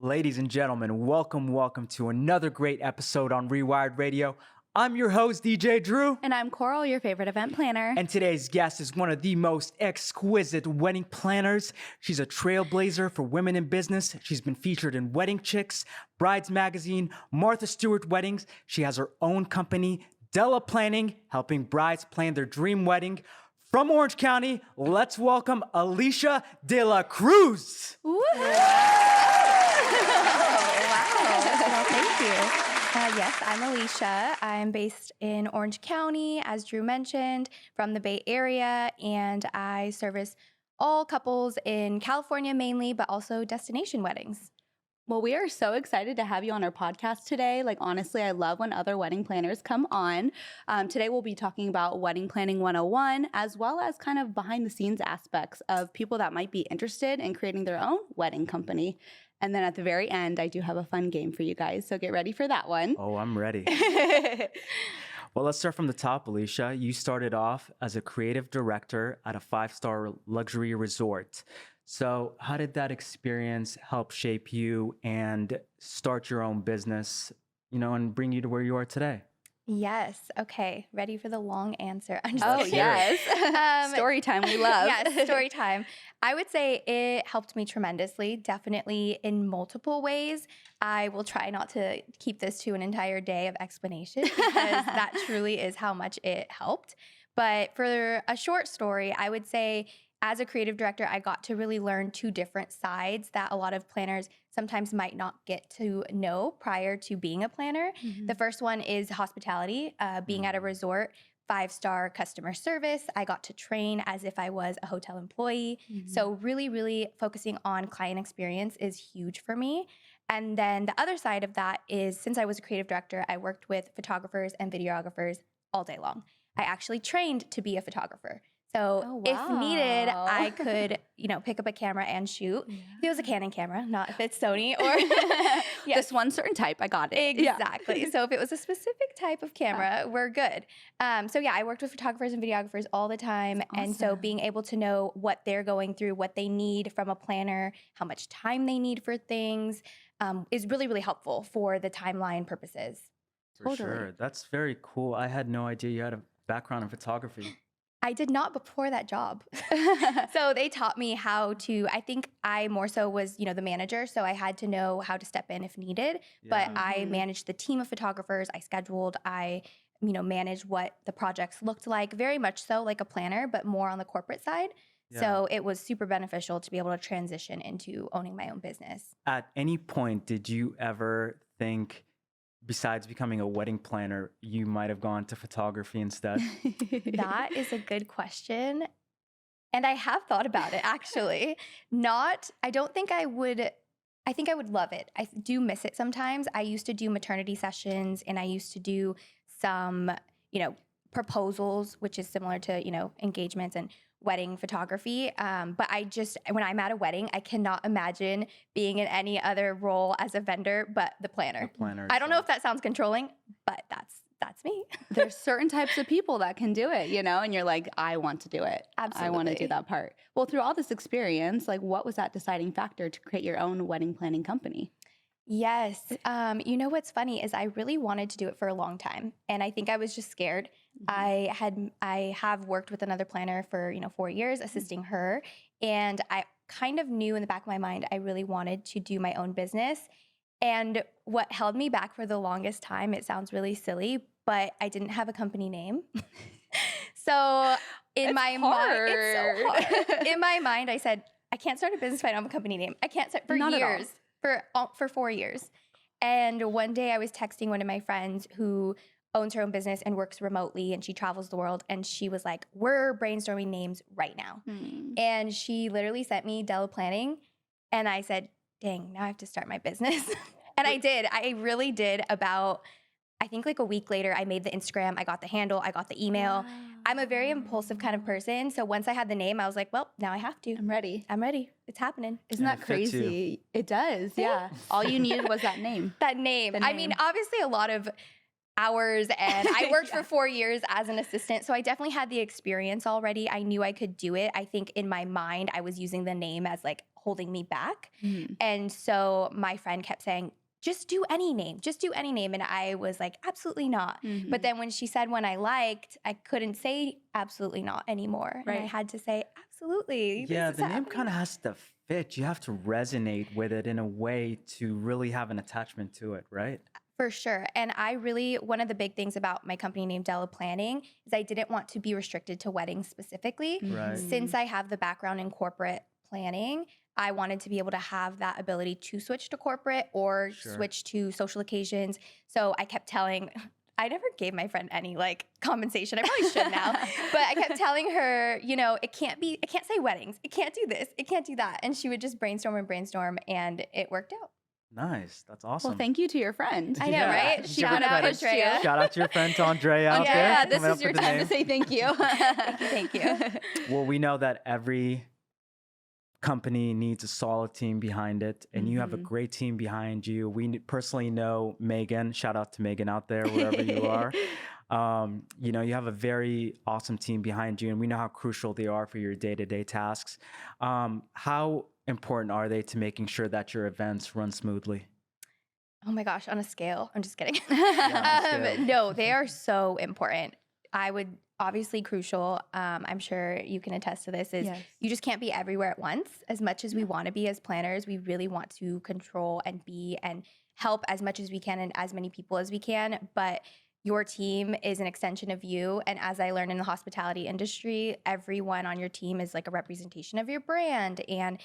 Ladies and gentlemen, welcome to another great episode on Rewired Radio. I'm your host, DJ Drew. And I'm Coral, your favorite event planner. And today's guest is one of the most exquisite wedding planners. She's a trailblazer for women in business. She's been featured in Wedding Chicks, Brides Magazine, Martha Stewart Weddings. She has her own company, Della Planning, helping brides plan their dream wedding. From Orange County, let's welcome Alesha De La Cruz. Wow. Well, thank you. Yes, I'm Alesha. I'm based in Orange County, as Drew mentioned, from the Bay Area, and I service all couples in California mainly, but also destination weddings. Well, we are so excited to have you on our podcast today. Honestly, I love when other wedding planners come on. Today, we'll be talking about Wedding Planning 101, as well as kind of behind the scenes aspects of people that might be interested in creating their own wedding company. And then at the very end, I do have a fun game for you guys. So get ready for that one. Oh, I'm ready. Well, let's start from the top, Alesha. You started off as a creative director at a 5-star luxury resort. So how did that experience help shape you and start your own business, and bring you to where you are today? Yes. Okay. Ready for the long answer? I'm just Oh, kidding. yes. Story time we love. Yes, story time. I would say it helped me tremendously, definitely in multiple ways. I will try not to keep this to an entire day of explanation because that truly is how much it helped. But for a short story, I would say as a creative director, I got to really learn two different sides that a lot of planners sometimes might not get to know prior to being a planner. Mm-hmm. The first one is hospitality, being at a resort, 5-star customer service. I got to train as if I was a hotel employee. Mm-hmm. So really, really focusing on client experience is huge for me. And then the other side of that is, since I was a creative director, I worked with photographers and videographers all day long. I actually trained to be a photographer. So if needed, I could, pick up a camera and shoot. Yeah. If it was a Canon camera, not if it's Sony or This one certain type, I got it. Exactly. Yeah. So if it was a specific type of camera, we're good. I worked with photographers and videographers all the time. That's awesome. And so being able to know what they're going through, what they need from a planner, how much time they need for things, is really, really helpful for the timeline purposes. For sure. That's very cool. I had no idea you had a background in photography. I did not before that job. So they taught me how to, I think I more so was, the manager. So I had to know how to step in if needed, but I managed the team of photographers. I scheduled, I managed what the projects looked like, very much so like a planner, but more on the corporate side. Yeah. So it was super beneficial to be able to transition into owning my own business. At any point, did you ever think, besides becoming a wedding planner, you might have gone to photography instead? That is a good question. And I have thought about it, actually. I think I would love it. I do miss it sometimes. I used to do maternity sessions and I used to do some, proposals, which is similar to, engagements and wedding photography. But when I'm at a wedding, I cannot imagine being in any other role as a vendor but the planner. I don't know if that sounds controlling, but that's me. There's certain types of people that can do it, and you're like, I want to do it. Absolutely. I want to do that part. Well, through all this experience, what was that deciding factor to create your own wedding planning company? Yes. What's funny is I really wanted to do it for a long time. And I think I was just scared. Mm-hmm. I have worked with another planner for, 4 years, assisting her. And I kind of knew in the back of my mind, I really wanted to do my own business. And what held me back for the longest time, it sounds really silly, but I didn't have a company name. So in my mind, it's so hard. In my mind, I said, I can't start a business if I don't have a company name. I can't start for years. For 4 years. And one day I was texting one of my friends who owns her own business and works remotely and she travels the world. And she was like, we're brainstorming names right now. And she literally sent me Della Planning. And I said, dang, now I have to start my business. And I did. I really did. About, I think a week later, I made the Instagram. I got the handle. I got the email. Wow. I'm a very impulsive kind of person. So once I had the name, I was like, well, now I have to. I'm ready. It's happening. Isn't that crazy? It does. Yeah. All you needed was that name. That name. I mean, obviously a lot of hours and I worked for 4 years as an assistant. So I definitely had the experience already. I knew I could do it. I think in my mind, I was using the name as holding me back. And so my friend kept saying, just do any name, just do any name. And I was like, absolutely not. But then when she said one I liked, I couldn't say absolutely not anymore. Right. And I had to say, absolutely. Yeah, this is the name happening. kind of has to fit. You have to resonate with it in a way to really have an attachment to it, right? For sure. And one of the big things about my company named Della Planning is I didn't want to be restricted to weddings specifically. Right. Since I have the background in corporate planning, I wanted to be able to have that ability to switch to corporate or Sure. switch to social occasions. So I kept telling, I never gave my friend any like compensation. I probably should now. But I kept telling her, it can't say weddings. It can't do this. It can't do that. And she would just brainstorm, and it worked out. Nice. That's awesome. Well, thank you to your friend. I know, Yeah. right? Give Shout her out, credit. Andrea. Shout out to your friend, to Andrea out there. Yeah, this coming up is your with the time to name. say thank you. Thank you. Well, we know that every company needs a solid team behind it, and you have a great team behind you. We personally know Megan. Shout out to Megan out there, wherever you are. You have a very awesome team behind you, and we know how crucial they are for your day-to-day tasks. How important are they to making sure that your events run smoothly? Oh my gosh, on a scale. I'm just kidding. Yeah, on a scale. No, they are so important. I would obviously crucial. I'm sure you can attest to this is Yes. you just can't be everywhere at once. As much as we want to be as planners, we really want to control and be and help as much as we can and as many people as we can. But your team is an extension of you. And as I learned in the hospitality industry, everyone on your team is like a representation of your brand and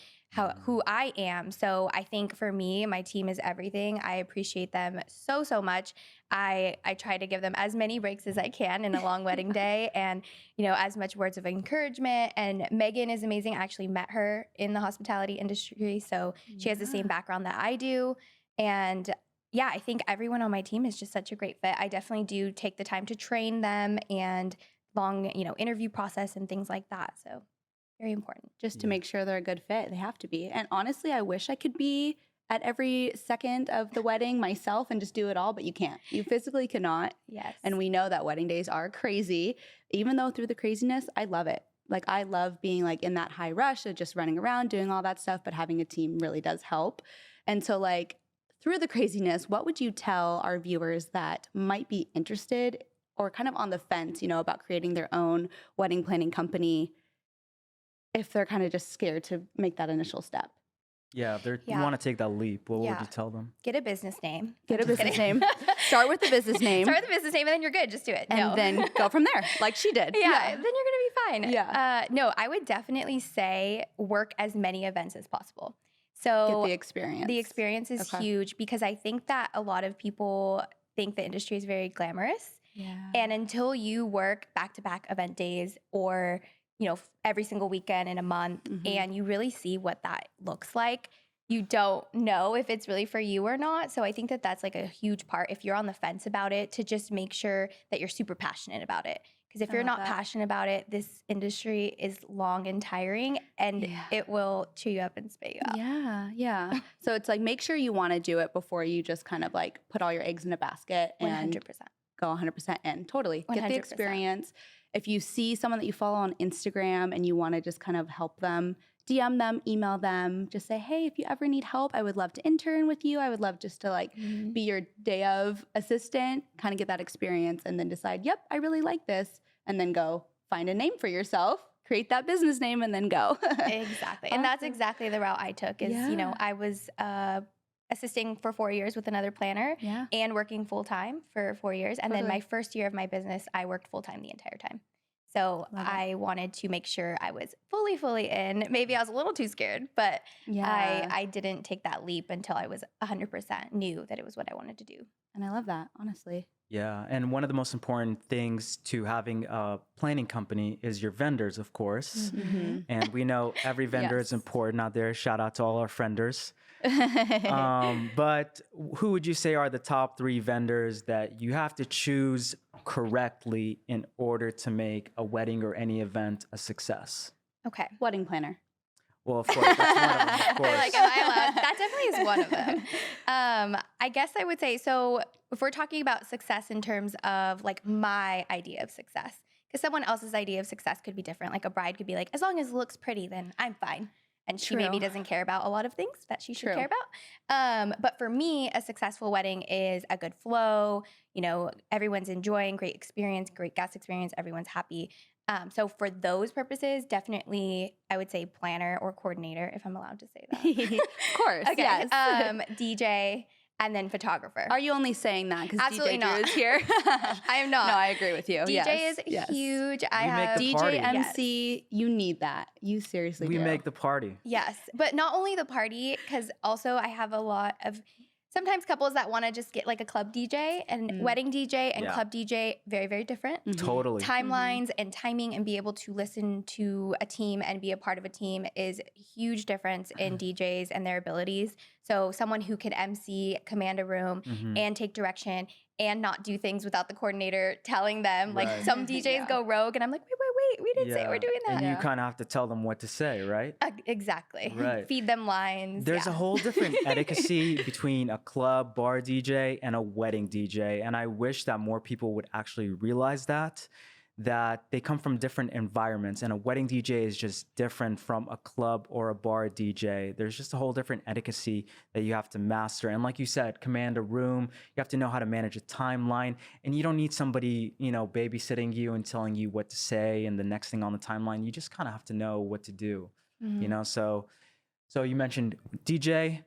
who I am. So I think for me, my team is everything. I appreciate them so, so much. I try to give them as many breaks as I can in a long wedding day and, as much words of encouragement. And Megan is amazing. I actually met her in the hospitality industry. So she has the same background that I do. And yeah, I think everyone on my team is just such a great fit. I definitely do take the time to train them and long, interview process and things like that. So very important. Just to make sure they're a good fit. They have to be. And honestly, I wish I could be at every second of the wedding myself and just do it all, but you can't. You physically cannot. Yes. And we know that wedding days are crazy. Even though through the craziness, I love it. Like I love being like in that high rush of just running around, doing all that stuff, but having a team really does help. And so like through the craziness, what would you tell our viewers that might be interested or kind of on the fence, about creating their own wedding planning company if they're kind of just scared to make that initial step? Yeah, if you Yeah. want to take that leap, what would Yeah. you tell them? Get a business name. Get a I'm just business kidding. name. Start with the business name. Start with a business name and then you're good. Just do it. and No. then go from there, like she did. yeah, then you're going to be fine. Yeah. No, I would definitely say work as many events as possible. Get So the experience. the experience is Okay. huge because I think that a lot of people think the industry is very glamorous. Yeah. And until you work back-to-back event days or, every single weekend in a month and you really see what that looks like, you don't know if it's really for you or not. So I think that that's like a huge part if you're on the fence about it to just make sure that you're super passionate about it. Because if I you're love not that. passionate about it, this industry is long and tiring and Yeah. it will chew you up and spit you out. Yeah. So it's like make sure you want to do it before you just kind of like put all your eggs in a basket and 100%. go 100% in. Totally. Get the 100%. experience. If you see someone that you follow on Instagram and you want to just kind of help them, DM them, email them, just say, hey, if you ever need help, I would love to intern with you. I would love just to like Mhm. be your day of assistant, kind of get that experience and then decide, yep, I really like this. And then go find a name for yourself, create that business name and then go. Exactly. And that's Awesome. exactly the route I took is, Yeah. I was assisting for 4 years with another planner Yeah. and working full-time for 4 years. And then Totally. my first year of my business, I worked full-time the entire time. So Love it. I wanted to make sure I was fully in. Maybe I was a little too scared, but Yeah. I didn't take that leap until I was 100% knew that it was what I wanted to do. And I love that, honestly. Yeah, and one of the most important things to having a planning company is your vendors, of course. Mhm. And we know every vendor is Yes. important out there. Shout out to all our frienders. But who would you say are the top 3 vendors that you have to choose correctly in order to make a wedding or any event a success? Okay. Wedding planner. Well, of course, that's one of them, of course. They're like, am I allowed? That definitely is one of them. I guess I would say, so if we're talking about success in terms of like my idea of success, because someone else's idea of success could be different. Like a bride could be like, as long as it looks pretty, then I'm fine. and she maybe True. doesn't care about a lot of things that she should True. care about. But for me, a successful wedding is a good flow. You know, everyone's enjoying, great experience, great guest experience, everyone's happy. So for those purposes, definitely I would say planner or coordinator, if I'm allowed to say that. Of course, Okay. yes. DJ and then photographer. Are you only saying that because Absolutely DJ Drew not. is here? I am not. No, I agree with you. DJ is Yes. huge. I We make have the DJ, party. MC, you need that. You seriously We do. make the party. Yes, but not only the party, because also I have a lot of sometimes couples that want to just get like a club DJ and wedding DJ and Yeah. club DJ, very, very different. Mhm. Totally. Timelines and timing and be able to listen to a team and be a part of a team is a huge difference in DJs and their abilities. So someone who can MC, command a room, Mhm. and take direction and not do things without the coordinator telling them. Like Right. some DJs Yeah. go rogue and I'm like, wait, we didn't say we're doing that. And you Yeah. kind of have to tell them what to say, right? Exactly. Right. Feed them lines. There's yeah. a whole different etiquette between a club bar DJ and a wedding DJ. And I wish that more people would actually realize that they come from different environments, and a wedding DJ is just different from a club or a bar DJ. There's just a whole different etiquette that you have to master. And like you said, command a room, you have to know how to manage a timeline, and you don't need somebody, babysitting you and telling you what to say and the next thing on the timeline. You just kind of have to know what to do, So you mentioned DJ,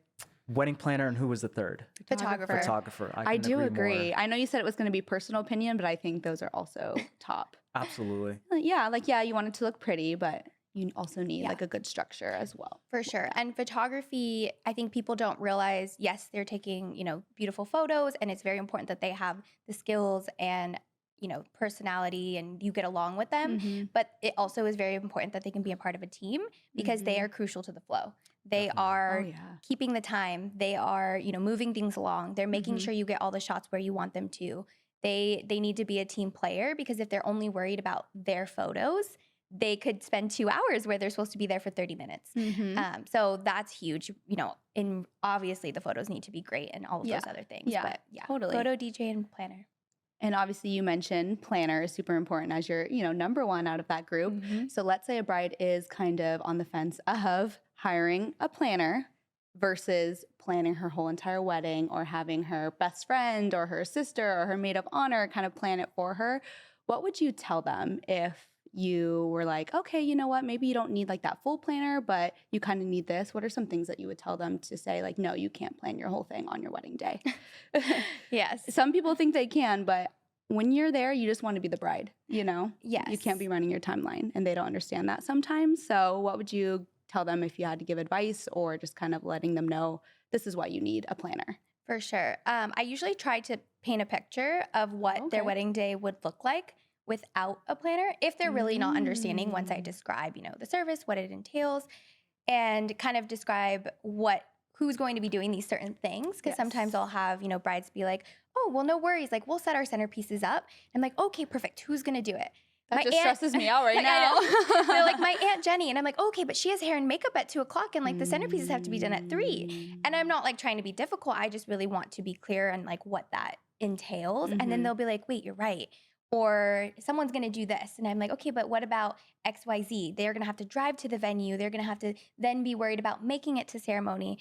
wedding planner, and who was the third? Photographer. Photographer. I couldn't do more. agree. I know you said it was going to be personal opinion, but I think those are also top. Absolutely. Yeah, you want it to look pretty, but you also need Yeah. like a good structure as well. For sure. And photography, I think people don't realize, yes, they're taking, beautiful photos and it's very important that they have the skills and, personality and you get along with them. Mhm. But it also is very important that they can be a part of a team because they are crucial to the flow. They are Oh, yeah. keeping the time. They are, moving things along. They're making Mhm. sure you get all the shots where you want them to. They need to be a team player because if they're only worried about their photos, they could spend 2 hours where they're supposed to be there for 30 minutes. Mhm. So that's huge, and obviously the photos need to be great and all of Yeah. those other things. Yeah, But yeah, totally. photo, DJ, and planner. And obviously you mentioned planner is super important as your, number one out of that group. Mhm. So let's say a bride is kind of on the fence of hiring a planner versus planning her whole entire wedding or having her best friend or her sister or her maid of honor kind of plan it for her. What would you tell them if you were like, okay, you know what, maybe you don't need like that full planner, but you kind of need this? What are some things that you would tell them to say like, no, you can't plan your whole thing on your wedding day? Yes. Some people think they can, but when you're there, you just want to be the bride, Yes. You can't be running your timeline, and they don't understand that sometimes. So what would you tell them if you had to give advice or just kind of letting them know this is why you need a planner? For sure. I usually try to paint a picture of what their Okay. wedding day would look like without a planner if they're really not understanding once I describe, the service, what it entails, and kind of describe who's going to be doing these certain things. Because Yes. sometimes I'll have, brides be like, oh, well, no worries. Like, we'll set our centerpieces up. I'm like, okay, perfect. Who's going to do it? That My just aunt- stresses me out right I now. know. They're like, my Aunt Jenny. And I'm like, okay, but she has hair and makeup at 2:00 and like the centerpieces have to be done at 3. And I'm not like trying to be difficult. I just really want to be clear on like what that entails. And then Mhm. they'll be like, wait, you're right. Or someone's going to do this. And I'm like, okay, but what about XYZ? They're going to have to drive to the venue. They're going to have to then be worried about making it to ceremony.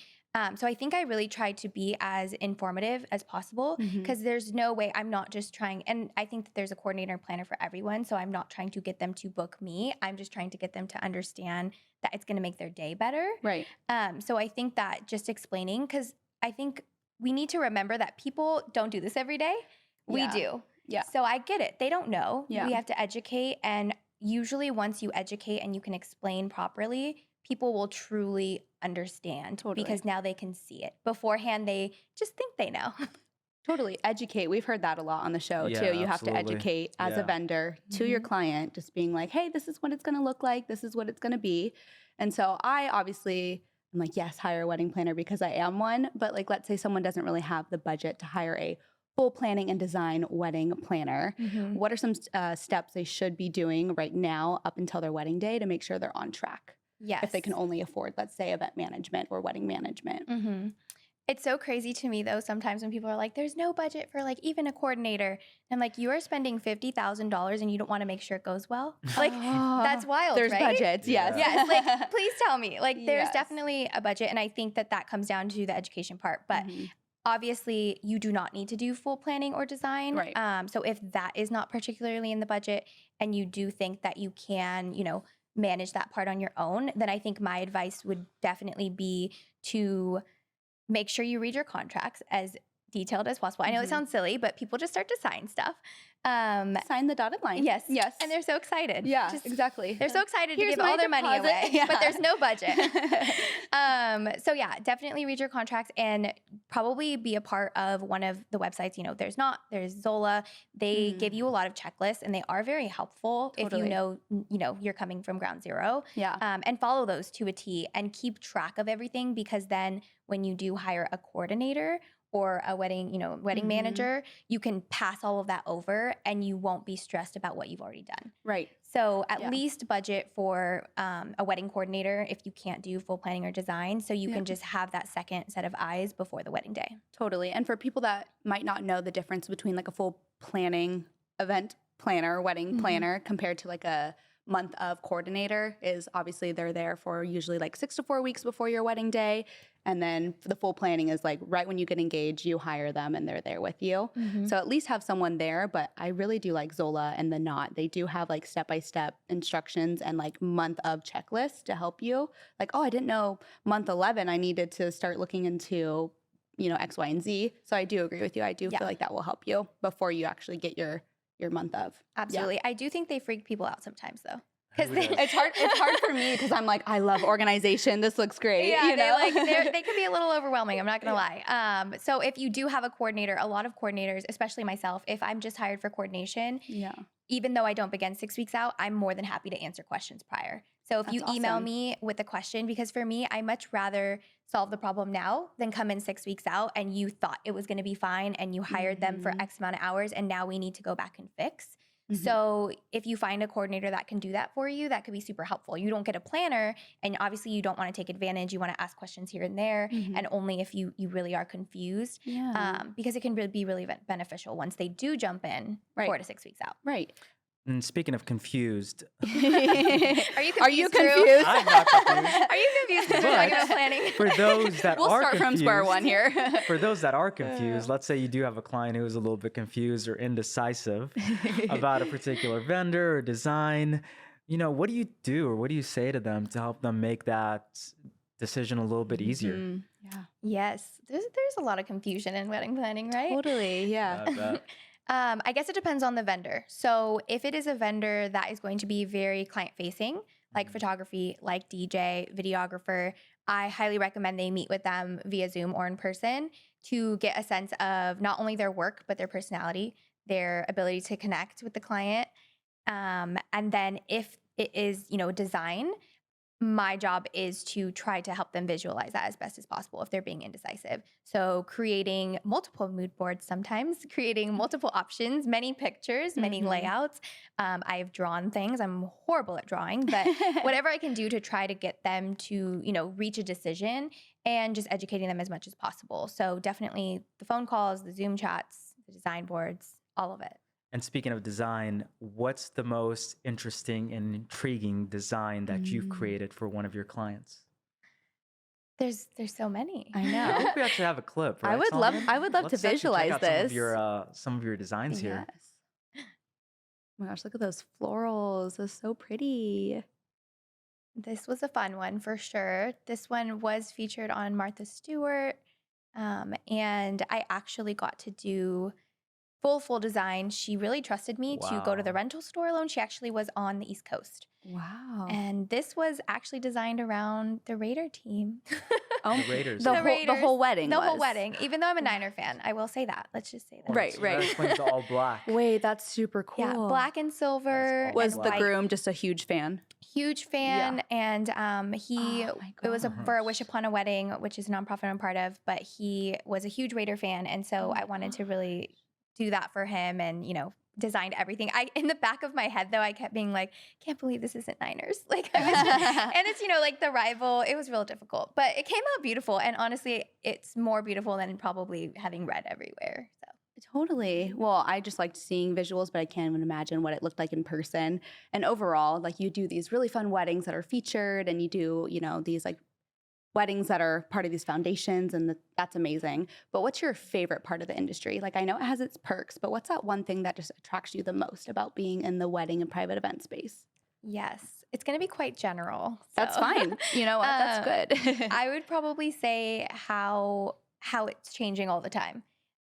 So I think I really try to be as informative as possible Mhm. because there's no way I'm not just trying. And I think that there's a coordinator and planner for everyone. So I'm not trying to get them to book me. I'm just trying to get them to understand that it's going to make their day better. Right. So I think that just explaining, because I think we need to remember that people don't do this every day. We Yeah. do. Yeah. So I get it. They don't know. Yeah. We have to educate. And usually once you educate and you can explain properly, people will truly understand Totally. because now they can see it. Beforehand, they just think they know. Totally. Educate. We've heard that a lot on the show Yeah, too. You have to absolutely. educate as a Yeah. vendor to your Mhm. client, just being like, hey, this is what it's going to look like. This is what it's going to be. And so I'm like, yes, hire a wedding planner because I am one. But like, let's say someone doesn't really have the budget to hire a full planning and design wedding planner. Mhm. What are some steps they should be doing right now up until their wedding day to make sure they're on track? Yes. If they can only afford, let's say, event management or wedding management. Mm-hmm. It's so crazy to me though sometimes when people are like, there's no budget for like even a coordinator. I'm like, you are spending $50,000 and you don't want to make sure it goes well. Like that's wild, There's right? budgets, yes. Yes, like please tell me. Like there's Yes. definitely a budget, and I think that comes down to the education part. But obviously you do not need to do full planning or design. Right. So if that is not particularly in the budget and you do think that you can, manage that part on your own, then I think my advice would definitely be to make sure you read your contracts as detailed as possible. I know it sounds silly, but people just start to sign stuff. Sign the dotted line. Yes. Yes. And they're so excited. Yeah, exactly. They're so excited to Here's give all my their money deposit. away, Yeah. but there's no budget. So yeah, definitely read your contracts and probably be a part of one of the websites. There's Zola. They give you a lot of checklists and they are very helpful if Totally. you know you're coming from ground zero. Yeah. And follow those to a T and keep track of everything, because then when you do hire a coordinator or a wedding manager, you can pass all of that over and you won't be stressed about what you've already done. Right. So at least budget for a wedding coordinator if you can't do full planning or design, so you can just have that second set of eyes before the wedding day. Totally. And for people that might not know the difference between like a full planning event planner, wedding planner compared to like a month of coordinator, is obviously they're there for usually like 6 to 4 weeks before your wedding day. And then the full planning is like right when you get engaged, you hire them and they're there with you. So at least have someone there. But I really do like Zola and the Knot. They do have like step-by-step instructions and like month of checklists to help you. Like, oh, I didn't know month 11 I needed to start looking into, X, Y, and Z. So I do agree with you. I do feel like that will help you before you actually get your month of. Absolutely. I do think they freak people out sometimes though. Because It's hard for me because I'm like, I love organization. This looks great. they can be a little overwhelming. I'm not gonna lie. So if you do have a coordinator, a lot of coordinators, especially myself, if I'm just hired for coordination, even though I don't begin 6 weeks out, I'm more than happy to answer questions prior. So if you email me with a question, because for me, I much rather solve the problem now than come in 6 weeks out and you thought it was gonna be fine and you hired them for X amount of hours and now we need to go back and fix. So if you find a coordinator that can do that for you, that could be super helpful. You don't get a planner, and obviously you don't want to take advantage. You want to ask questions here and there, and only if you really are confused, because it can really be really beneficial once they do jump in 4 to 6 weeks out. Right. And speaking of confused, Are you confused? Are you confused? I'm not confused. Are you confused because we're talking about planning? For those that We'll are start from square one here. For those that are confused, let's say you do have a client who is a little bit confused or indecisive about a particular vendor or design. What do you do or what do you say to them to help them make that decision a little bit easier? Yes, there's a lot of confusion in wedding planning, right? Totally. Yeah. I bet. I guess it depends on the vendor. So if it is a vendor that is going to be very client-facing, like photography, like DJ, videographer, I highly recommend they meet with them via Zoom or in person to get a sense of not only their work, but their personality, their ability to connect with the client. And then if it is, design, my job is to try to help them visualize that as best as possible if they're being indecisive. So creating multiple mood boards sometimes, creating multiple options, many pictures, many layouts. I've drawn things. I'm horrible at drawing, but whatever I can do to try to get them to, reach a decision and just educating them as much as possible. So definitely the phone calls, the Zoom chats, the design boards, all of it. And speaking of design, what's the most interesting and intriguing design that you've created for one of your clients? There's so many. I I know. think we actually have a clip, right? I would love Let's to actually check visualize out this. Some of your designs here. Yes. Oh my gosh, look at those florals. They're so pretty. This was a fun one for sure. This one was featured on Martha Stewart. And I actually got to do full design. She really trusted me to go to the Wow. rental store alone. She actually was on the East Coast. Wow. And this was actually designed around the Raider team. Oh, The Raiders. the The whole Raiders. wedding. The whole was. wedding. Even though I'm a Niner fan, I will say that. Let's just say that. Right, So right. That explains the all black. Wait, that's super cool. Yeah, black and silver. That's Was and the white. groom just a huge fan? Huge fan, and he Oh my it was for a gosh. Wish Upon a Wedding, which is a nonprofit I'm part of, but he was a huge Raider fan, and so I wanted to really do that for him and designed everything. In the back of my head though, I kept being like, can't believe this isn't Niners. Like, and it's, like the rival, it was real difficult, but it came out beautiful. And honestly, it's more beautiful than probably having red everywhere. So. Totally. Well, I just liked seeing visuals, but I can't even imagine what it looked like in person. And overall, like you do these really fun weddings that are featured, and you do, these like weddings that are part of these foundations, and that's amazing. But what's your favorite part of the industry? Like, I know it has its perks, but what's that one thing that just attracts you the most about being in the wedding and private event space? Yes, it's going to be quite general. That's fine. You know what? That's good. I would probably say how it's changing all the time.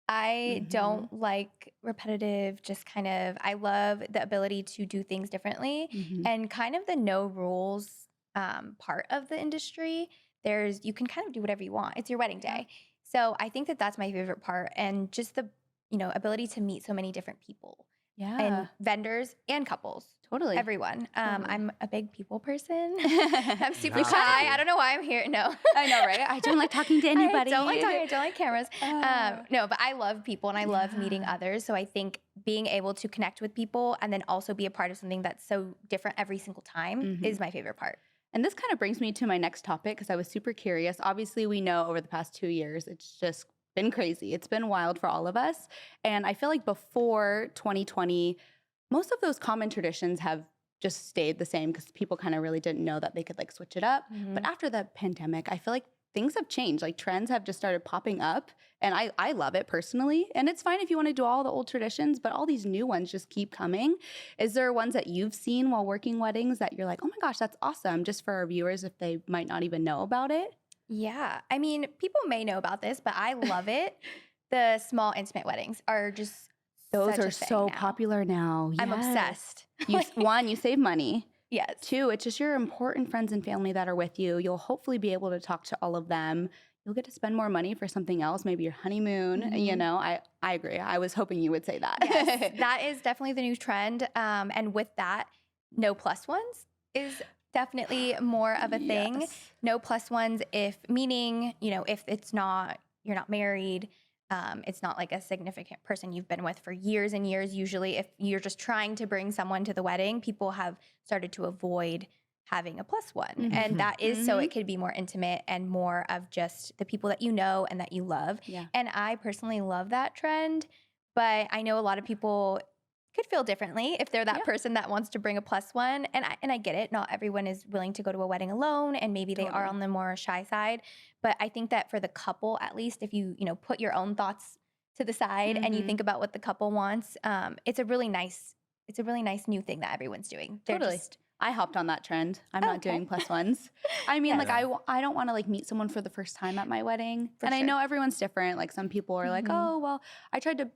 I don't like repetitive, just kind of, I love the ability to do things differently and kind of the no rules part of the industry. You can kind of do whatever you want. It's your wedding day. So I think that that's my favorite part, and just the, ability to meet so many different people. Yeah. And vendors and couples. Totally. Everyone. Totally. I'm a big people person. I'm super shy. I don't know why I'm here. No. I know, right? I don't like talking to anybody. I don't like cameras. No, but I love people and I love meeting others. So I think being able to connect with people and then also be a part of something that's so different every single time is my favorite part. And this kind of brings me to my next topic, because I was super curious. Obviously, we know over the past 2 years, it's just been crazy. It's been wild for all of us. And I feel like before 2020, most of those common traditions have just stayed the same, because people kind of really didn't know that they could like switch it up. But after the pandemic, I feel like things have changed. Like trends have just started popping up, and I love it personally. And it's fine if you want to do all the old traditions, but all these new ones just keep coming. Is there ones that you've seen while working weddings that you're like, oh my gosh, that's awesome, just for our viewers if they might not even know about it? Yeah. I mean, people may know about this, but I love it. The small intimate weddings are just Those such are a thing so now. popular now. I'm Yes. obsessed. One, you save money. Yes. Two, it's just your important friends and family that are with you. You'll hopefully be able to talk to all of them. You'll get to spend more money for something else, maybe your honeymoon. I agree. I was hoping you would say that. Yes, that is definitely the new trend. And with that, no plus ones is definitely more of a thing. Yes. No plus ones meaning, if you're not married, it's not like a significant person you've been with for years and years. Usually if you're just trying to bring someone to the wedding, people have started to avoid having a plus one. And that is so it could be more intimate and more of just the people that you know and that you love. Yeah. And I personally love that trend, but I know a lot of people could feel differently if they're that person that wants to bring a plus one. And I get it. Not everyone is willing to go to a wedding alone, and maybe they are on the more shy side. But I think that for the couple, at least if you, put your own thoughts to the side and you think about what the couple wants, it's a really nice new thing that everyone's doing. Totally. I hopped on that trend. I'm not doing plus ones. I mean, like, I don't want to like meet someone for the first time at my wedding. I know everyone's different. Like some people are like, oh, well, I tried to,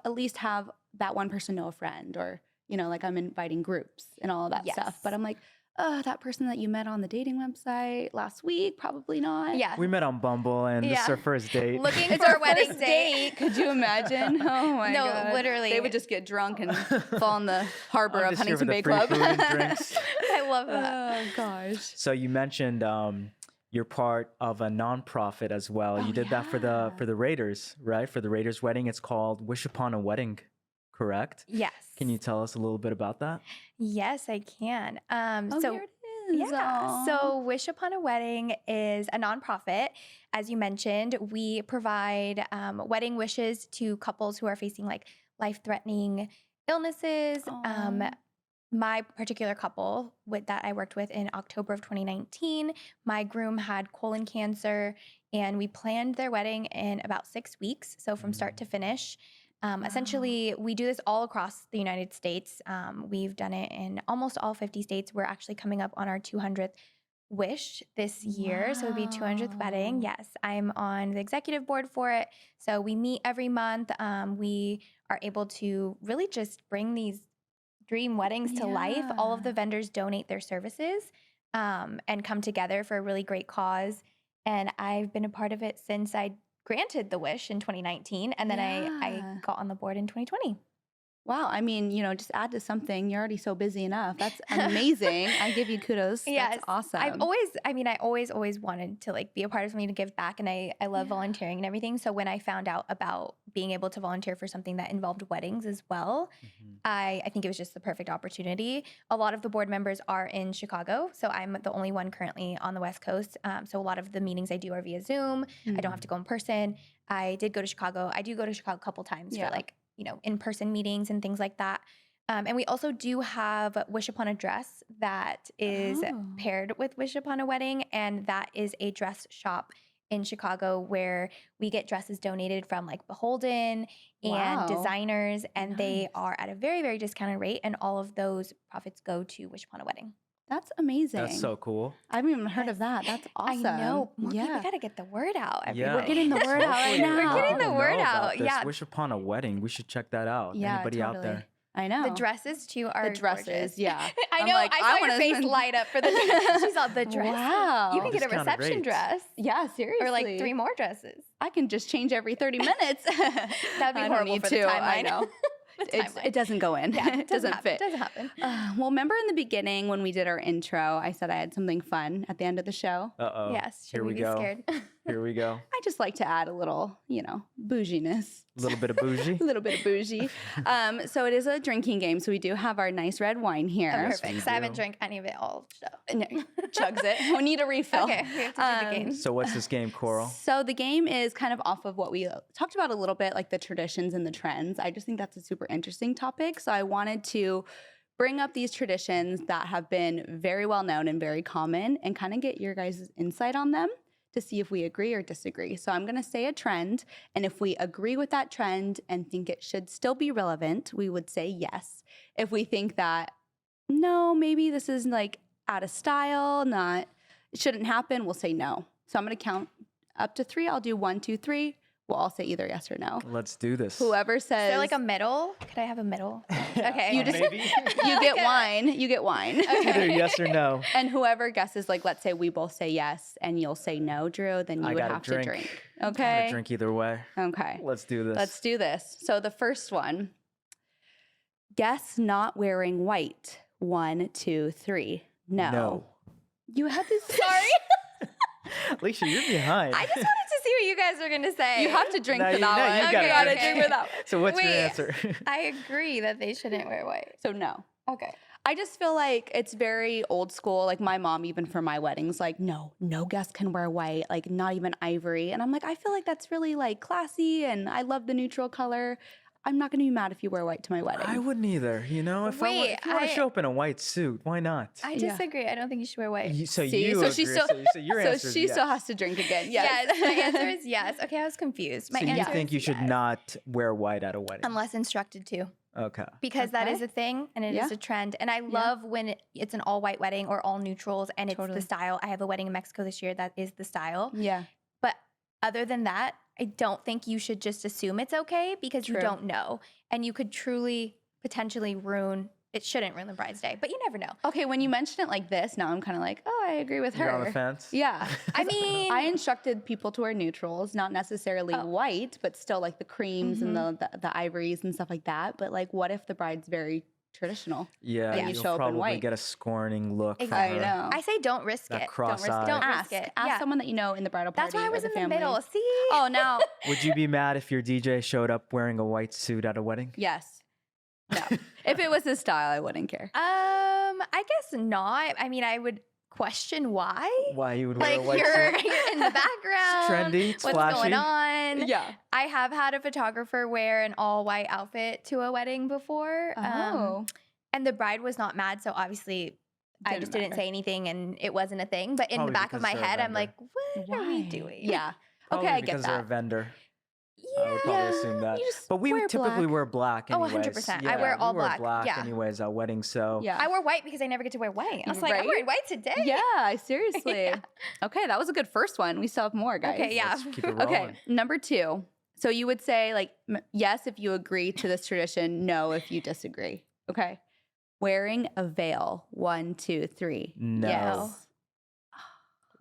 at least have that one person know a friend, or, like I'm inviting groups and all of that stuff. But I'm like, oh, that person that you met on the dating website last week, probably not. Yeah. We met on Bumble, and this is our first date. Looking for a wedding date. Could you imagine? Oh my God. No, literally. They would just get drunk and fall in the harbor I'm of just here for Huntington the Bay free Club. food and drinks. I love that. Oh gosh. So you mentioned you're part of a nonprofit as well. You did that for the Raiders, right? For the Raiders wedding. It's called Wish Upon a Wedding, correct? Yes. Can you tell us a little bit about that? Yes, I can. So here it is. Yeah. So Wish Upon a Wedding is a nonprofit. As you mentioned, we provide wedding wishes to couples who are facing like life-threatening illnesses. My particular couple that I worked with in October of 2019, my groom had colon cancer, and we planned their wedding in about 6 weeks. So from start to finish. Essentially, we do this all across the United States. We've done it in almost all 50 states. We're actually coming up on our 200th wish this year. So it'll be 200th wedding. Yes, I'm on the executive board for it. So we meet every month. We are able to really just bring these dream weddings to life. All of the vendors donate their services and come together for a really great cause. And I've been a part of it since I granted the wish in 2019, and then I got on the board in 2020. Wow. I mean, just add to something. You're already so busy enough. That's amazing. I give you kudos. Yes. That's awesome. I always wanted to like be a part of something to give back, and I love volunteering and everything. So when I found out about being able to volunteer for something that involved weddings as well, I think it was just the perfect opportunity. A lot of the board members are in Chicago, so I'm the only one currently on the West Coast. So a lot of the meetings I do are via Zoom. I don't have to go in person. I did go to Chicago. I do go to Chicago a couple times for like, in-person meetings and things like that. And we also do have Wish Upon a Dress that is paired with Wish Upon a Wedding. And that is a dress shop in Chicago where we get dresses donated from like Beholden and designers. And they are at a very, very discounted rate. And all of those profits go to Wish Upon a Wedding. That's amazing. That's so cool. I haven't even heard of that. That's awesome. I know. We got to get the word out. Yeah. We're getting the word out right now. We're getting the People word know about out. this. Yeah. Wish Upon a Wedding. We should check that out. Yeah, Anybody out totally. there? I know. The dresses too are The dresses, gorgeous. yeah. I I'm know. like, I saw your wanna face spend- light up for the dresses. She's all the dresses. Wow. You can get a Discounted reception rates. dress. Yeah, seriously. Or like 3 more dresses. I can just change every 30 minutes. That'd be I don't horrible need for the to. timeline. I know. It doesn't go in. Yeah, it doesn't happen. fit. Doesn't happen. Well, remember in the beginning when we did our intro, I said I had something fun at the end of the show? Uh-oh. Yes. Should Here we we be go. scared? Here we go. I just like to add a little, bouginess. A little bit of bougie. A little bit of bougie. So it is a drinking game. So we do have our nice red wine here. Oh, perfect. we So I haven't do. drank any of it all show. No, chugs it. We need a refill. Okay, we have to do the game. So what's this game, Coral? So the game is kind of off of what we talked about a little bit, like the traditions and the trends. I just think that's a super interesting topic. So I wanted to bring up these traditions that have been very well known and very common and kind of get your guys' insight on them to see if we agree or disagree. So I'm going to say a trend, and if we agree with that trend and think it should still be relevant, we would say yes. If we think that, no, maybe this is like out of style, it shouldn't happen, we'll say no. So I'm going to count up to 3. I'll do 1, 2, 3. We'll all say either yes or no. Let's do this. Whoever Is says there like a medal? Could I have a medal? Okay. you just Maybe. you get wine. You get wine. Either yes or no. And whoever guesses, like, let's say we both say yes and you'll say no, Drew, then you I would gotta have drink. to drink. Gotta Okay. drink either way. Okay. Let's do this. Let's do this. So the first one, guess not wearing white. 1, 2, 3. No. You had this. Sorry. Alicia, you're behind. I just wanted to see what you guys are going to say. You have to drink No, for you- that no, one. you You gotta gotta drink. drink for that one. So what's your Wait. answer? I agree that they shouldn't wear white. So no. Okay. I just feel like it's very old school. Like my mom, even for my weddings, like, no guest can wear white, like not even ivory. And I'm like, I feel like that's really like classy and I love the neutral color. I'm not going to be mad if you wear white to my wedding. I wouldn't either. If you want to show up in a white suit, why not? I Yeah. disagree. I don't think you should wear white. So See, you so agree. she still- so your so answer is she yes. still has to drink again. Yes. Yes. My answer is yes. Okay, I was confused. My So you answer think is you should yes. not wear white at a wedding? Unless instructed to. Okay. Because that Okay. is a thing and it is Yeah. a trend. And I love when it's an all white wedding or all neutrals and it's Totally. the style. I have a wedding in Mexico this year that is the style. Yeah. But other than that, I don't think you should just assume it's okay because True. you don't know. And you could truly potentially it shouldn't ruin the bride's day, but you never know. Okay, when you mention it like this, now I'm kind of like, oh, I agree with her. You're on the fence? Yeah. I mean, I instructed people to wear neutrals, not necessarily white, but still like the creams and the ivories and stuff like that. But like, what if the bride's very traditional? Yeah, And you you'll show up in probably white. get a scorning look Exactly. from I her. know. I say don't risk That it. cross-eyed. Don't ask. risk it. Ask Yeah. someone that you know in the bridal party. That's why I or was the in the family. middle. See? Oh, now, Would you be mad if your DJ showed up wearing a white suit at a wedding? yes. No. If it was his style, I wouldn't care. I guess not. I mean, I would question why. Why you would wear Like a white you're, suit? you're in the background. trendy, it's What's flashy. going on? Yeah. I have had a photographer wear an all white outfit to a wedding before. Oh. And the bride was not mad, so obviously I Didn't just didn't matter. say anything and it wasn't a thing. But in Probably the back of because my they're a head, I'm vendor. like, what are we doing? Yeah. Probably Okay, I because get they're a that. vendor. Yeah. I would probably assume that. You just But we wear would typically black. wear black Oh, anyways. 100%. Yeah, I wear all we wear black. black Yeah. anyways at weddings, so Yeah. I wore white because I never get to wear white. I was like, Right? I'm wearing white today. Yeah, seriously. Yeah. Okay, that was a good first one. We still have more, guys. Okay, yeah. let's keep it rolling. Okay, number 2. So you would say like yes if you agree to this tradition, no if you disagree. Okay. Wearing a veil. 1, 2, 3. No. Yes.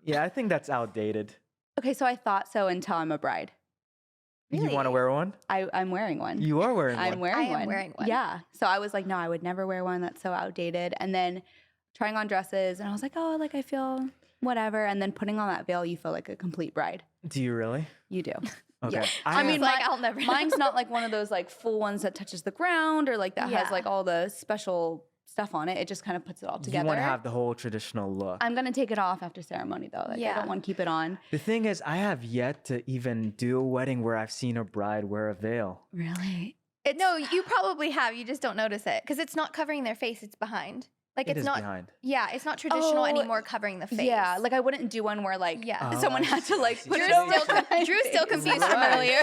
Yeah, I think that's outdated. Okay, so I thought so until I'm a bride. You Really? want to wear one? I'm wearing one. You are wearing I'm one. wearing I one. am wearing one. Yeah. So I was like, no, I would never wear one. That's so outdated. And then trying on dresses, and I was like, oh, like I feel whatever. And then putting on that veil, you feel like a complete bride. Do you really? You do. Okay. Yeah. I mean, like, I'll never know. mine's not like one of those like full ones that touches the ground or like that has Yeah. like all the special stuff on it. It just kind of puts it all together. You want to have the whole traditional look. I'm gonna take it off after ceremony though. Like I Yeah. don't want to keep it on. The thing is, I have yet to even do a wedding where I've seen a bride wear a veil. Really? No, you probably have. You just don't notice it because it's not covering their face. It's behind. Like It it's is not. behind. Yeah, it's not traditional Oh, anymore covering the face. Yeah, like I wouldn't do one where like Yeah. Oh, someone I had see, to I like see. put Drew's it over still, my Drew's still face. confused Right. from earlier.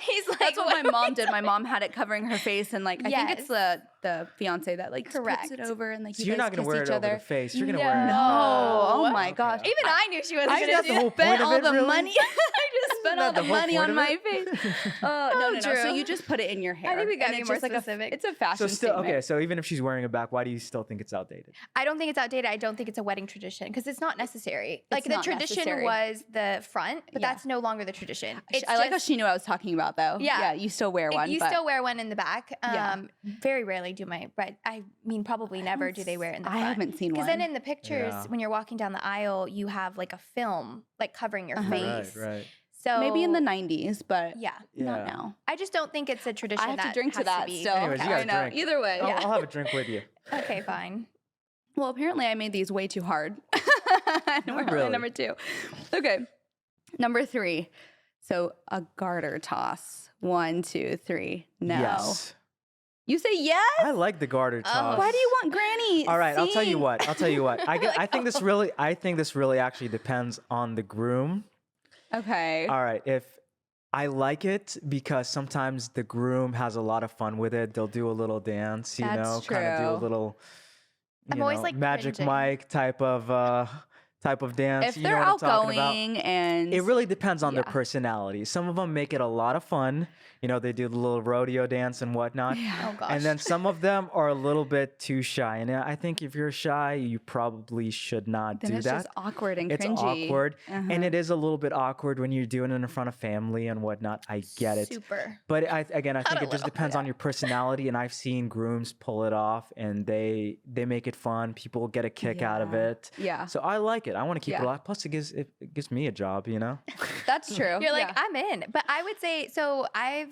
He's like, That's what my "What?" mom did. My mom had it covering her face, and like I think it's the fiance that like puts Correct. it over, and like So you you're guys not going kiss to wear each it over other. the face. You're going to No. wear it. No, oh my Okay. gosh! Even I knew she wasn't I Isn't going that to the do whole it. spent point of all it, the really? money. I just spent Isn't all that the the whole money point on of my it? face. No. So Drew. you just put it in your hair. I think we gotta and be it's more just like specific. It's a fashion So still, statement. okay, so even if she's wearing it back, why do you still think it's outdated? I don't think it's outdated. I don't think it's a wedding tradition because it's not necessary. Like the not tradition necessary. was the front, but Yeah. that's no longer the tradition. I like how she knew what I was talking about, though. Yeah. you still wear one. You but still wear one in the back. Yeah. Very rarely do my bride. I mean, probably never do they wear it in the I front. haven't seen Because one. then in the pictures, Yeah. when you're walking down the aisle, you have like a film like covering your Uh-huh. face. Right. So Maybe in the 90s, but yeah. not Yeah. now. I just don't think it's a tradition. I have to that drink to has that be still. Anyways, you gotta I know. drink. Either way. I'll have a drink with you. Okay, fine. Well, apparently I made these way too hard. Not We're on really. number 2. Okay. Number 3. So a garter toss. 1, 2, 3. No. Yes. You say yes? I like the garter toss. Why do you want Granny? All right, I'll tell you sing? what. I think this really actually depends on the groom. Okay. All right, if I like it because sometimes the groom has a lot of fun with it. They'll do a little dance, you That's know, kind of do a true. little I'm you always, know, like, Magic cringing. Mike type of dance. If you they're know what I'm talking about? outgoing and It really depends on their Yeah. personality. Some of them make it a lot of fun. You know, they do the little rodeo dance and whatnot. Yeah. Oh gosh. And then some of them are a little bit too shy. And I think if you're shy, you probably should not then do it's that. just awkward and It's cringy. awkward. Uh-huh. And it is a little bit awkward when you're doing it in front of family and whatnot. I get it. Super. But I think a it just little, depends on yeah. your personality. And I've seen grooms pull it off and they make it fun. People get a kick out of Yeah. it. Yeah. So I like it. I want to keep it Yeah. alive. Plus, it gives me a job, you know? That's true. You're like, Yeah. I'm in. But I would say, so I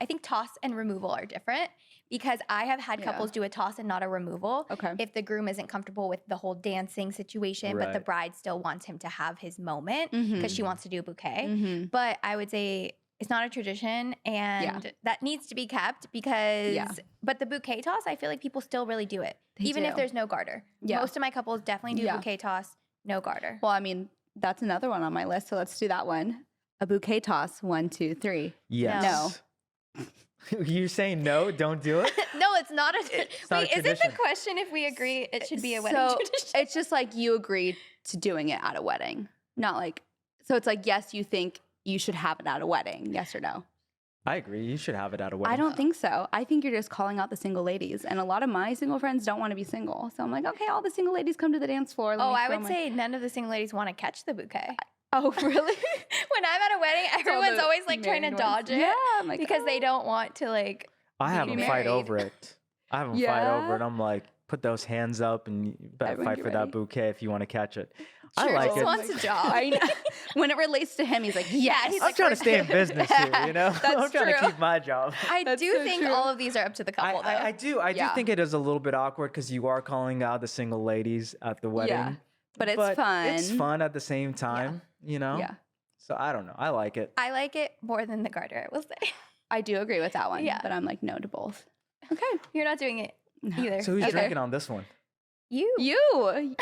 think toss and removal are different because I have had Yeah. couples do a toss and not a removal. Okay. If the groom isn't comfortable with the whole dancing situation, but the Right. bride still wants him to have his moment because she Mhm. wants to do a bouquet. Mhm. But I would say it's not a tradition and that needs to be kept because, but the bouquet toss, I feel like people still really do it, They even if do. there's no garter. Yeah. Most of my couples definitely do Yeah. bouquet toss, no garter. Well, I mean, that's another one on my list. So let's do that one. A bouquet toss. 1, 2, 3. Yes. You're saying no? Don't do it? No, it's not a. not a Wait, isn't tradition. the question if we agree it should be a wedding So tradition? it's just like you agree to doing it at a wedding, not like. So it's like yes, you think you should have it at a wedding. Yes or no? I agree. You should have it at a wedding. I don't think so. I think you're just calling out the single ladies, and a lot of my single friends don't want to be single. So I'm like, okay, all the single ladies come to the dance floor. let Oh, me I throw would my- say none of the single ladies want to catch the bouquet. Oh, really? When I'm at a wedding, everyone's the always like trying to married ones. dodge it Yeah, I'm like, because they oh. don't want to like. I have be them fight married. over it. I have them fight over it. Yeah? I'm like, put those hands up and you better Everyone fight get for ready. that bouquet if you want to catch it. I Drew like just it. wants a job. I know. When it relates to him, he's like, yes. he's I'm like, trying to we're stay in good. business here, you know? I'm That's trying to true. keep my job. I That's do so think true. all of these are up to the couple, though. I do Yeah. think it is a little bit awkward because you are calling out the single ladies at the wedding. Yeah. But it's fun. It's fun at the same time, you know? Yeah. So I don't know. I like it. I like it more than the garter, I will say. I do agree with that one. Yeah. But I'm like, no to both. Okay. You're not doing it either. So who's Okay. drinking on this one? You. You.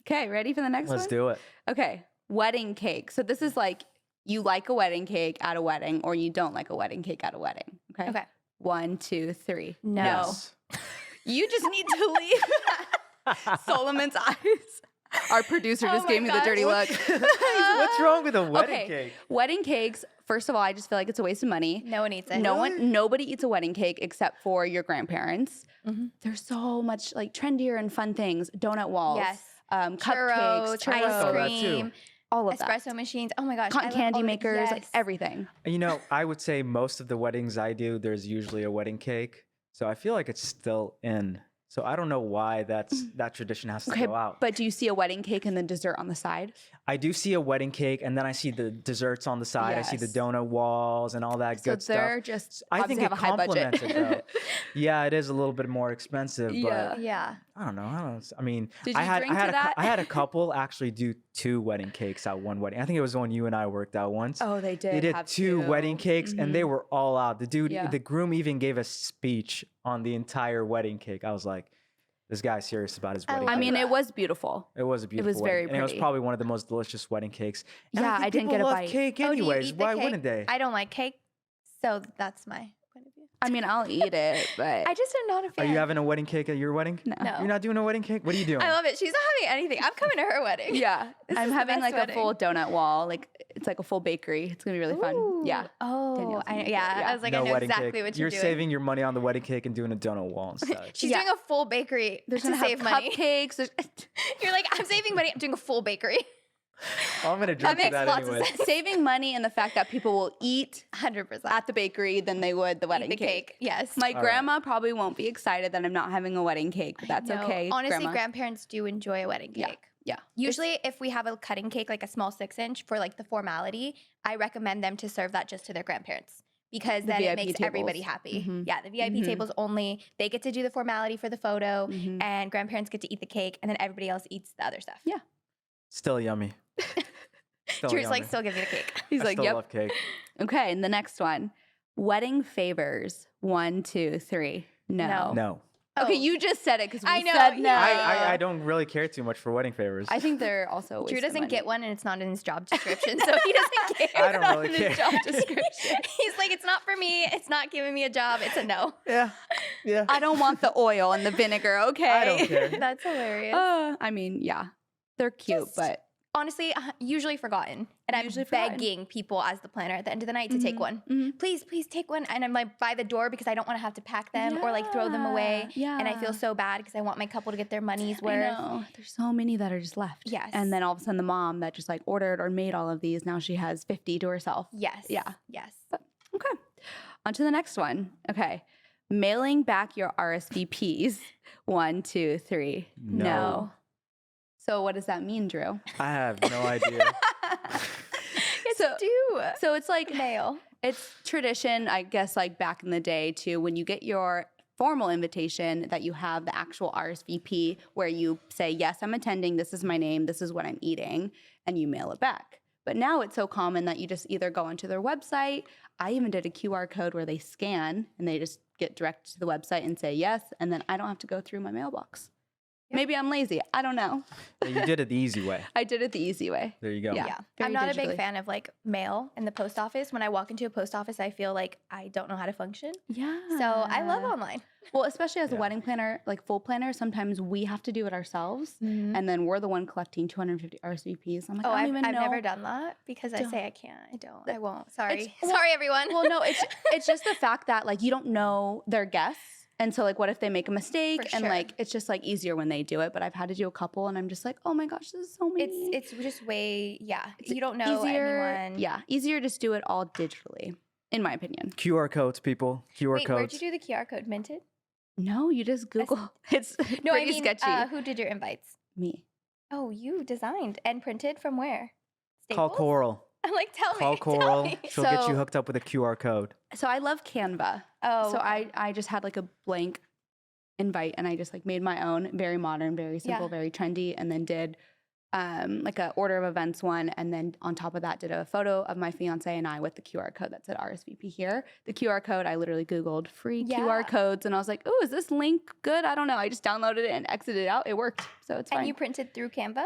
Okay, ready for the next Let's one? do it. Okay, wedding cake. So this is like you like a wedding cake at a wedding or you don't like a wedding cake at a wedding. Okay. Okay. 1, 2, 3. No. Yes. You just need to leave Solomon's eyes. Our producer Oh just my gave me the gosh. dirty look. What's wrong with a wedding Okay. cake? Wedding cakes, first of all, I just feel like it's a waste of money. No one eats it. Nobody eats a wedding cake except for your grandparents. Mhm. There's so much like trendier and fun things. Donut walls. Yes. Cupcakes, Churros, churros, ice Oh, that too. cream. all of that. Espresso machines. Oh my gosh. Cotton candy makers, like yes. everything. You know, I would say most of the weddings I do, there's usually a wedding cake. So I feel like it's still in. So I don't know why that tradition has to go out. But do you see a wedding cake and then dessert on the side? I do see a wedding cake, and then I see the desserts on the side. I see the Yes. donut walls and all that good So they're stuff. just I obviously think have it a high budget. complements it though. Yeah, it is a little bit more expensive, but Yeah. Yeah. I don't know. I mean, Did I you had drink I had to that? I had a couple actually do 2 wedding cakes at one wedding. I think it was the one you and I worked out once. Oh, they did. They did have 2 wedding cakes, and they Mhm. were all out. Yeah. The groom even gave a speech on the entire wedding cake. I was like, this guy's serious about his wedding. love I mean, cake. it was beautiful. It was a beautiful. was very wedding, and it was pretty. probably one of the most delicious wedding cakes. And Yeah, think I didn't people get a love bite. cake Oh, do you anyways. eat the Why cake? wouldn't they? I don't like cake, so that's my point of view. I mean, I'll eat it, but I just am not a Are fan. you having a wedding cake at your wedding? no. No. You're not doing a wedding cake? What are you doing? I love it. She's not having anything. I'm coming to her wedding. Yeah, This I'm is the having best like wedding. a full donut wall. Like it's like a full bakery. It's gonna be really fun. Ooh. Yeah. Oh, Danielle's gonna do it, yeah. yeah. I was like, no I know wedding exactly cake. what you're doing. saving your money on the wedding cake and doing a donut wall instead. She's Yeah. doing a full bakery There's to gonna have save money. cupcakes. You're like, I'm saving money. I'm doing a full bakery. I'm gonna That drink to makes that lots of anyway. sense. Saving money and the fact that people will eat 100%. at the bakery than they would the wedding the cake. Yes. My All right. grandma probably won't be excited that I'm not having a wedding cake, but that's No, okay. Honestly, Grandma. grandparents do enjoy a wedding Yeah. cake. Yeah. Usually, if we have a cutting cake, like a small 6-inch for like the formality, I recommend them to serve that just to their grandparents because The then it VIP makes everybody tables. happy. Mhm. Yeah, the VIP Mhm. tables only, they get to do the formality for the photo, Mhm. and grandparents get to eat the cake, and then everybody else eats the other stuff. Yeah. Still yummy. Still Drew's yummy. like, still give me the cake. He's I like, still yep. love cake. Okay, and the next one. Wedding favors. 1, 2, 3. No. No. Okay, Oh. you just said it because we I know, said no. yeah. I don't really care too much for wedding favors. I think they're also a waste Drew of doesn't money. get one, and it's not in his job description, so he doesn't care. I don't Not really in his care. job description. He's like, it's not for me. It's not giving me a job. It's a no. Yeah. Yeah. I don't want the oil and the vinegar, okay? I don't care. That's hilarious. I mean, yeah. They're cute, Just- but Honestly, usually forgotten. And I'm Usually forgotten. begging people as the planner at the end of the night to take one. Mhm. Please, please take one. And I'm like by the door because I don't want to have to pack them or like throw them away. Yeah. And I feel so bad because I want my couple to get their money's I worth. know. There's so many that are just left. Yes. And then all of a sudden the mom that just like ordered or made all of these, now she has 50 to herself. Yes. Yeah. Yes. Okay. On to the next one. Okay. Mailing back your RSVPs. 1, 2, 3. No. So what does that mean, Drew? I have no idea. Yes, So- do. So it's like Mail. it's tradition, I guess, like back in the day too, when you get your formal invitation that you have the actual RSVP where you say, yes, I'm attending, this is my name, this is what I'm eating, and you mail it back. But now it's so common that you just either go onto their website. I even did a QR code where they scan and they just get direct to the website and say yes, and then I don't have to go through my mailbox. Yep. Maybe I'm lazy. I don't know. You did it the easy way. I did it the easy way. There you go. Yeah. Yeah. very I'm not a digitally. big fan of like mail in the post office. When I walk into a post office, I feel like I don't know how to function. Yeah. So I love online. Well, especially as a Yeah. wedding planner, like full planner, sometimes we have to do it ourselves. And then we're the one collecting 250 RSVPs. I'm like, Oh, I I've, don't even I've know. never done that because I Don't. say I can't. I don't. That- I won't. Sorry. well- Sorry, everyone. Well, no, it's just the fact that like you don't know their guests. And so like what if they make a mistake? For And sure. like it's just like easier when they do it. But I've had to do a couple and I'm just like, oh my gosh, this is so many. it's just way, yeah. It's You don't know easier, anyone. Yeah, easier to just do it all digitally, in my opinion. QR codes, people. QR Wait, where'd codes. you do the QR code minted? No, you just Google. It's No, I pretty mean, sketchy. who did your invites? Me. Oh, you designed and printed from where? Call Staples? Coral. I'm like, tell Call me. Tell Coral. me. She'll get you So- hooked up with a QR code. So I love Canva. Oh, So okay. I just had like a blank invite and I just like made my own, very modern, very simple, Yeah. very trendy, and then did like a order of events one, and then on top of that did a photo of my fiance and I with the QR code that said RSVP here. The QR code, I literally Googled free Yeah. QR codes and I was like, oh, is this link good? I don't know. I just downloaded it and exited it out. It worked. So it's fine. And you printed through Canva?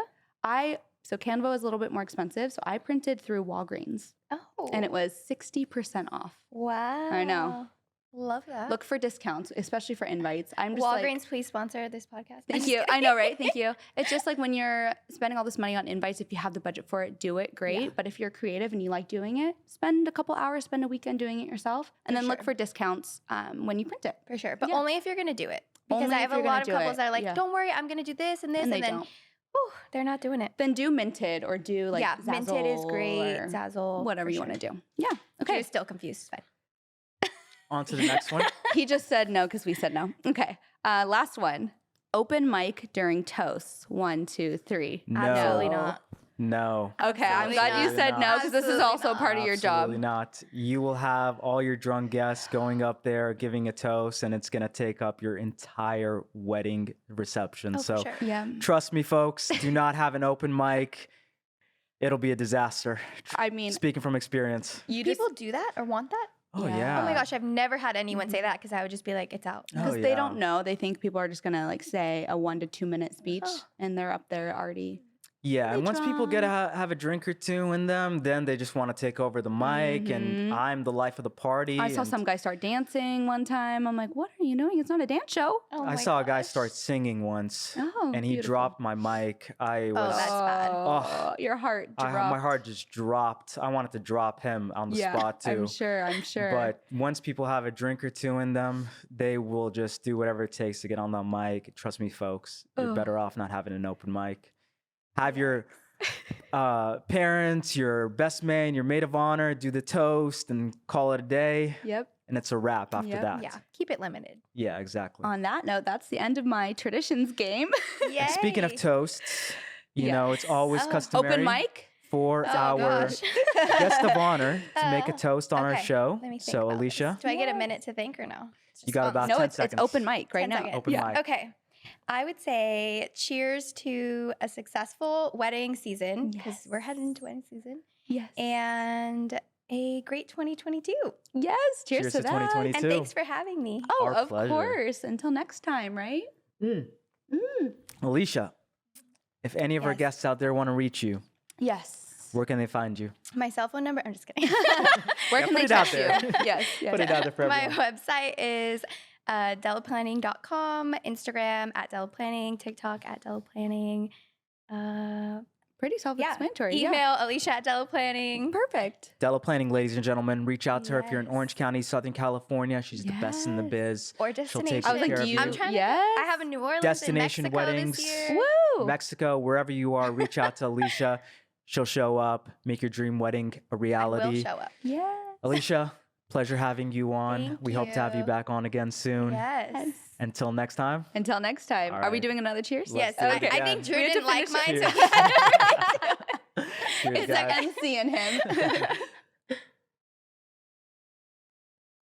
So Canva is a little bit more expensive. So I printed through Walgreens Oh. and it was 60% off. Wow. I know. Love that. Look for discounts, especially for invites. I'm just Walgreens, like, please sponsor this podcast. thank you. I know, right? Thank you. It's just like when you're spending all this money on invites, if you have the budget for it, do it. Great. Yeah. But if you're creative and you like doing it, spend a couple hours, spend a weekend doing it yourself, and For then look sure. for discounts when you print it. For sure. But Yeah. only if you're going to do it. Because Only I if have a you're gonna lot of do couples it, that are like, yeah. don't worry, I'm going to do this and this. And And, they then don't. Whew, they're not doing it. Then do minted or do like yeah, minted is great. or Zazzle, whatever for you sure. want to do. Yeah. Okay, Okay. still confused. Fine. On to the next one. He just said no because we said no. Okay. Last one. Open mic during toasts. 1, 2, 3. No. Absolutely not. No. Okay, I'm Absolutely glad you not. said no because this is Absolutely also part of your job. Absolutely not. You will have all your drunk guests going up there giving a toast, and it's going to take up your entire wedding reception. Oh, so for sure. Yeah. trust me, folks, do not have an open mic. It'll be a disaster. I mean, Speaking from experience. you just People do that or want that? Oh, Yeah. yeah. Oh my gosh, I've never had anyone say that because I would just be like, it's out. Oh, because yeah. they don't know. They think people are just gonna like say a 1 to 2 minute speech, Oh. and they're up there already. Yeah, and Hey, once people get John. have a drink or two in them, then they just want to take over the mic, and I'm the life of the party. I saw and some guy start dancing one time. I'm like, what are you doing? It's not a dance show. Oh I my saw a guy gosh. start singing once, Oh, and he beautiful. dropped my mic. I was, that's bad. Oh, your heart dropped. my heart just dropped. I wanted to drop him on the yeah, spot too. I'm sure. I'm sure. But once people have a drink or two in them, they will just do whatever it takes to get on that mic. Trust me, folks, you're Ugh. better off not having an open mic. Have your parents, your best man, your maid of honor do the toast and call it a day, Yep. and it's a wrap after Yep. that. Yeah, keep it limited. Yeah, exactly. On that note, that's the end of my traditions game. Yay. Speaking of toasts, you know, it's always Oh. customary Open mic. for Oh, our gosh. guest of honor to make a toast on our Okay, show. let me think So, about Alicia, this. Do I get a minute to think or no? It's you just got on- about No, 10 it's seconds. open mic right 10 now. seconds. Open Yeah. mic. Okay. I would say cheers to a successful wedding season because we're heading into wedding season Yes. and a great 2022. Yes. Cheers, Cheers to to that. 2022. And thanks for having me. Oh, Our of pleasure. course. Until next time, right? Alicia, if any of our Yes. guests out there want to reach you, Yes. where can they find you? My cell phone number, I'm just kidding. Where Yeah, can put they it out touch you? there. Yes. Yes. Put it out there for My everyone. website is delaplanning.com, Instagram at delaplanning, TikTok at delaplanning. Pretty Yeah, self-explanatory. email Alicia at delaplanning. Perfect. Della Planning, ladies and gentlemen, reach out to her if you're in Yes. Orange County, Southern California. She's the best in the Yes. biz. Or She'll destination. take I was like, care do of you? you. I'm trying yes. to. I have a New Orleans Destination and Mexico weddings. this year. Woo. Mexico, wherever you are, reach out to Alicia. She'll show up, make your dream wedding a I will reality. show up. Yes. Alicia, pleasure having you on. Thank We hope to have you you. back on again soon. Yes. Until next time. Until next time. All Are we right. doing another cheers? Yes. Let's do it I again. think Drew We have to didn't like finish mine. it. So Cheers, It's like guys. MC and him.